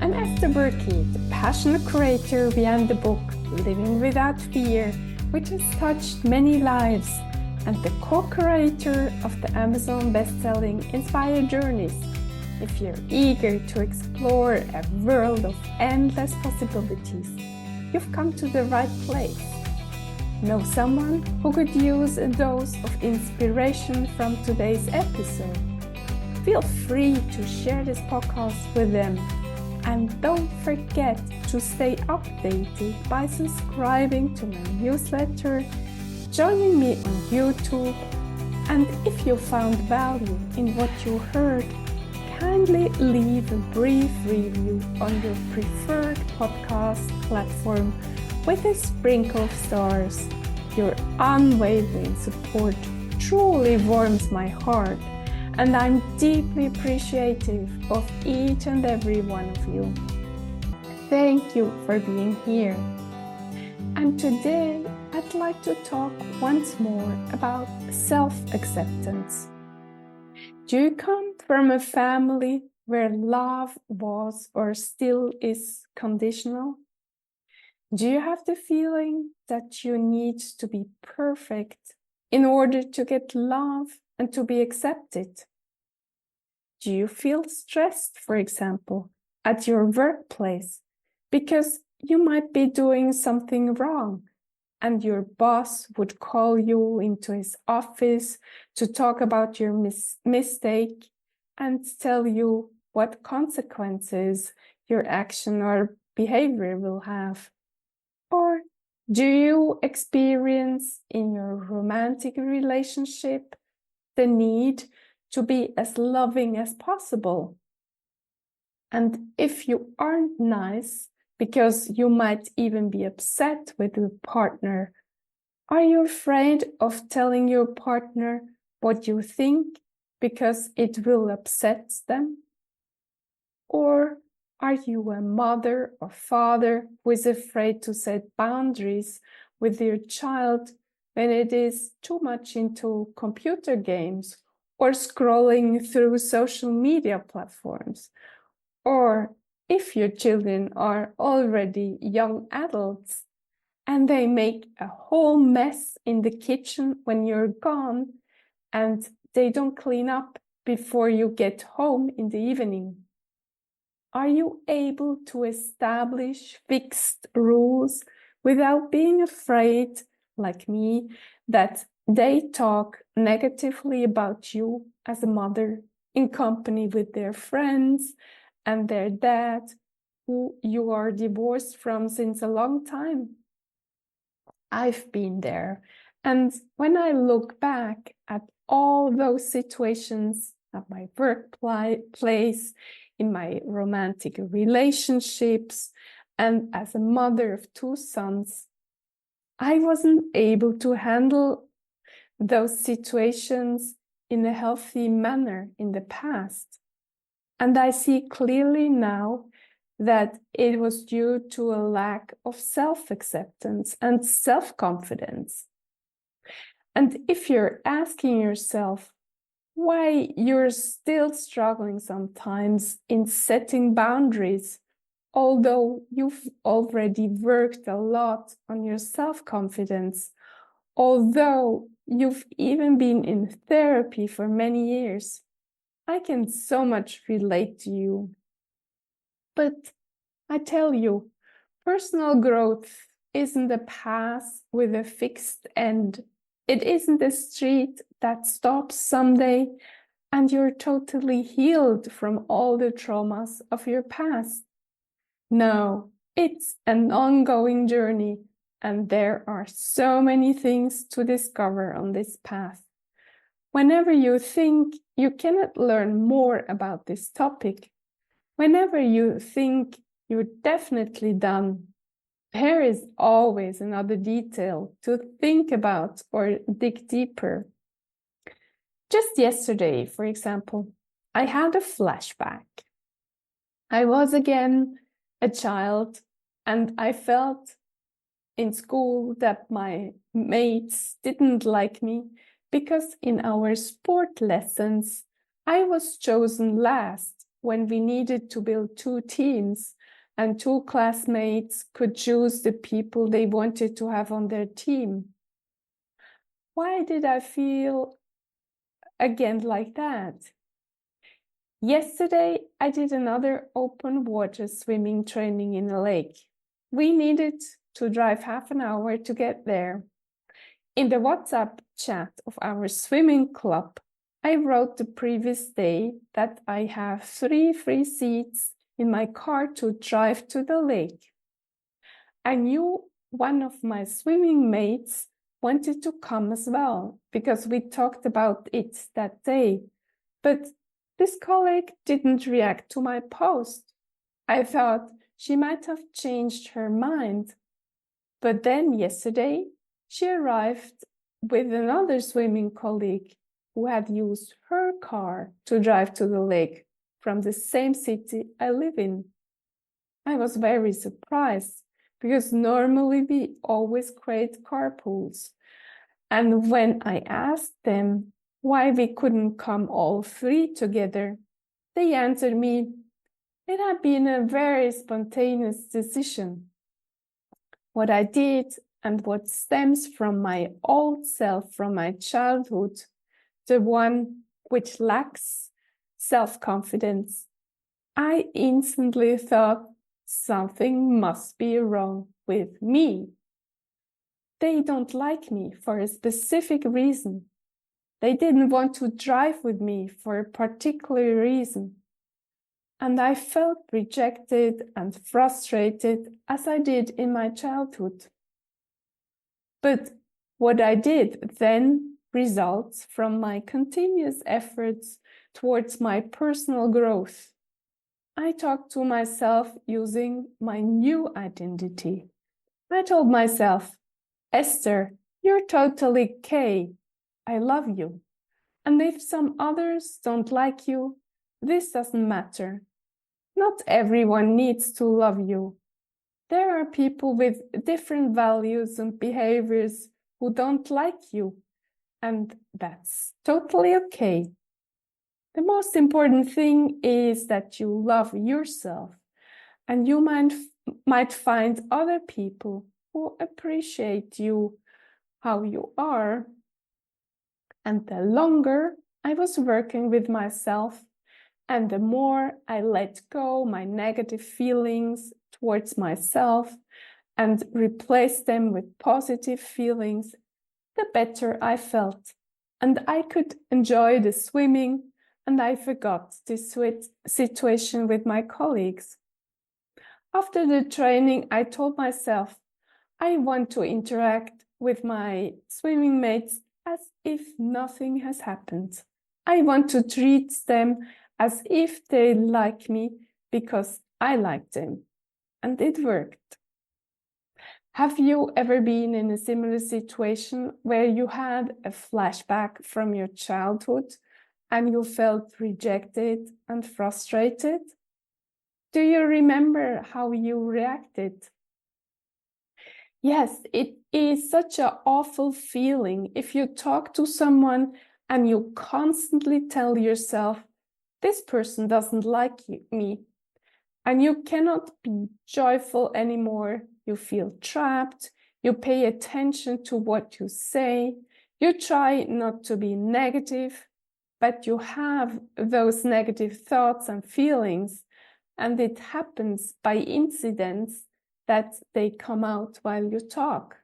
I'm Esther Buerki, the passionate creator behind the book Living Without Fear, which has touched many lives, and the co-creator of the Amazon best-selling Inspire Journeys. If you're eager to explore a world of endless possibilities, you've come to the right place. Know someone who could use a dose of inspiration from today's episode? Feel free to share this podcast with them. And don't forget to stay updated by subscribing to my newsletter, joining me on YouTube, and if you found value in what you heard, kindly leave a brief review on your preferred podcast platform with a sprinkle of stars. Your unwavering support truly warms my heart, and I'm deeply appreciative of each and every one of you. Thank you for being here. And today, I'd like to talk once more about self-acceptance. Do you come from a family where love was or still is conditional? Do you have the feeling that you need to be perfect in order to get love and to be accepted? Do you feel stressed, for example, at your workplace because you might be doing something wrong and your boss would call you into his office to talk about your mistake and tell you what consequences your action or behavior will have? Or do you experience in your romantic relationship the need to be as loving as possible? And if you aren't nice, because you might even be upset with your partner, are you afraid of telling your partner what you think because it will upset them? Or are you a mother or father who is afraid to set boundaries with your child when it is too much into computer games or scrolling through social media platforms? Or if your children are already young adults and they make a whole mess in the kitchen when you're gone and they don't clean up before you get home in the evening? Are you able to establish fixed rules without being afraid, like me, that they talk negatively about you as a mother in company with their friends and their dad, who you are divorced from since a long time? I've been there. And when I look back at all those situations at my workplace, in my romantic relationships, and as a mother of two sons, I wasn't able to handle those situations in a healthy manner in the past. And I see clearly now that it was due to a lack of self-acceptance and self-confidence. And if you're asking yourself why you're still struggling sometimes in setting boundaries, although you've already worked a lot on your self-confidence, although you've even been in therapy for many years, I can so much relate to you. But I tell you, personal growth isn't a path with a fixed end. It isn't a street that stops someday and you're totally healed from all the traumas of your past. No, it's an ongoing journey, and there are so many things to discover on this path. Whenever you think you cannot learn more about this topic, whenever you think you're definitely done, there is always another detail to think about or dig deeper. Just yesterday, for example, I had a flashback. I was again a child, and I felt in school that my mates didn't like me because in our sport lessons, I was chosen last when we needed to build two teams and two classmates could choose the people they wanted to have on their team. Why did I feel again like that? Yesterday, I did another open water swimming training in a lake. We needed to drive half an hour to get there. In the WhatsApp chat of our swimming club, I wrote the previous day that I have 3 free seats in my car to drive to the lake. I knew one of my swimming mates wanted to come as well because we talked about it that day. But this colleague didn't react to my post. I thought she might have changed her mind. But then yesterday, she arrived with another swimming colleague who had used her car to drive to the lake from the same city I live in. I was very surprised because normally we always create carpools. And when I asked them why we couldn't come all 3 together, they answered me, it had been a very spontaneous decision. What I did and what stems from my old self, from my childhood, the one which lacks self-confidence, I instantly thought something must be wrong with me. They don't like me for a specific reason. They didn't want to drive with me for a particular reason. And I felt rejected and frustrated as I did in my childhood. But what I did then results from my continuous efforts towards my personal growth. I talked to myself using my new identity. I told myself, Esther, you're totally okay. I love you. And if some others don't like you, this doesn't matter. Not everyone needs to love you. There are people with different values and behaviors who don't like you, and that's totally okay. The most important thing is that you love yourself, and you might find other people who appreciate you, how you are. And the longer I was working with myself, and the more I let go my negative feelings towards myself and replace them with positive feelings, the better I felt. And I could enjoy the swimming, and I forgot this situation with my colleagues. After the training, I told myself, I want to interact with my swimming mates as if nothing has happened. I want to treat them as if they like me because I like them. And it worked. Have you ever been in a similar situation where you had a flashback from your childhood and you felt rejected and frustrated? Do you remember how you reacted? Yes, it is such an awful feeling if you talk to someone and you constantly tell yourself, this person doesn't like me, and you cannot be joyful anymore. You feel trapped, you pay attention to what you say, you try not to be negative, but you have those negative thoughts and feelings, and it happens by incidents that they come out while you talk.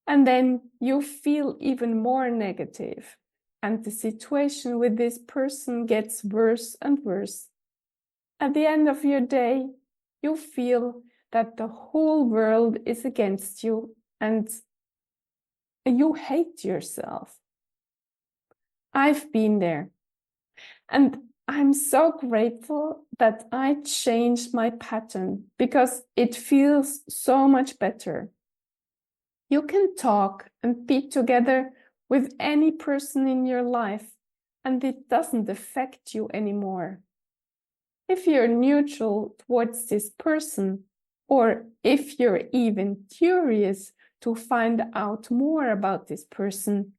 And then you feel even more negative, and the situation with this person gets worse and worse. At the end of your day, you feel that the whole world is against you and you hate yourself. I've been there. And I'm so grateful that I changed my pattern because it feels so much better. You can talk and be together with any person in your life, and it doesn't affect you anymore. If you're neutral towards this person, or if you're even curious to find out more about this person,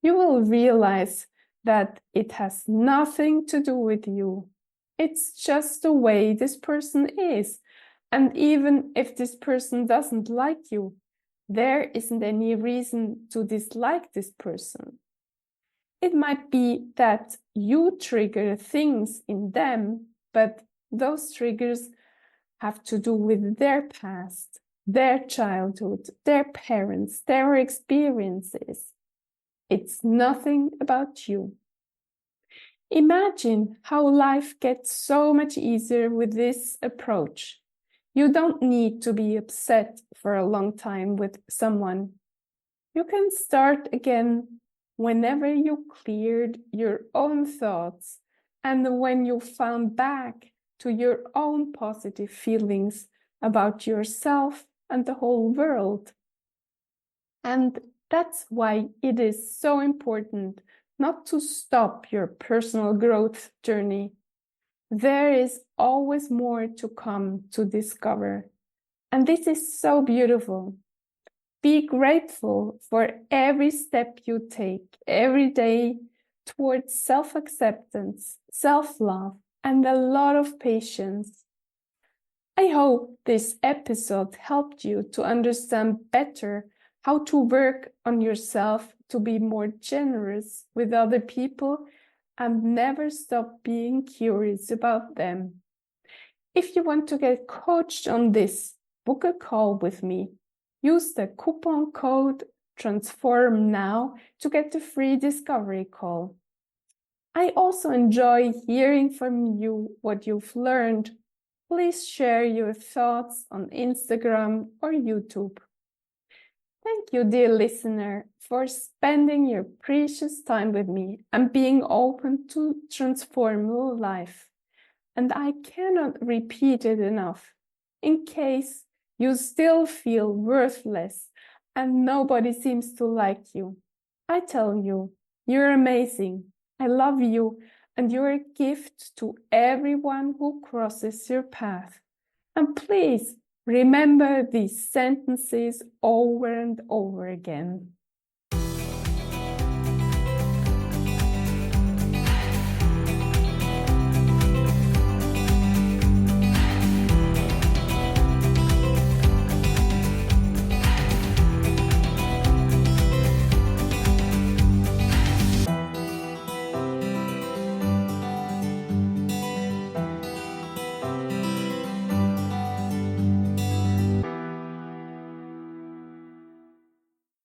you will realize that it has nothing to do with you. It's just the way this person is. And even if this person doesn't like you, there isn't any reason to dislike this person. It might be that you trigger things in them, but those triggers have to do with their past, their childhood, their parents, their experiences. It's nothing about you. Imagine how life gets so much easier with this approach. You don't need to be upset for a long time with someone. You can start again whenever you cleared your own thoughts and when you found back to your own positive feelings about yourself and the whole world. And that's why it is so important not to stop your personal growth journey. There is always more to come to discover. And this is so beautiful. Be grateful for every step you take every day towards self-acceptance, self-love, and a lot of patience. I hope this episode helped you to understand better how to work on yourself to be more generous with other people and never stop being curious about them. If you want to get coached on this, book a call with me. Use the coupon code TRANSFORMNOW to get a free discovery call. I also enjoy hearing from you what you've learned. Please share your thoughts on Instagram or YouTube. Thank you, dear listener, for spending your precious time with me and being open to transform your life. And I cannot repeat it enough. In case you still feel worthless and nobody seems to like you, I tell you, you're amazing. I love you, and you're a gift to everyone who crosses your path. And please remember these sentences over and over again.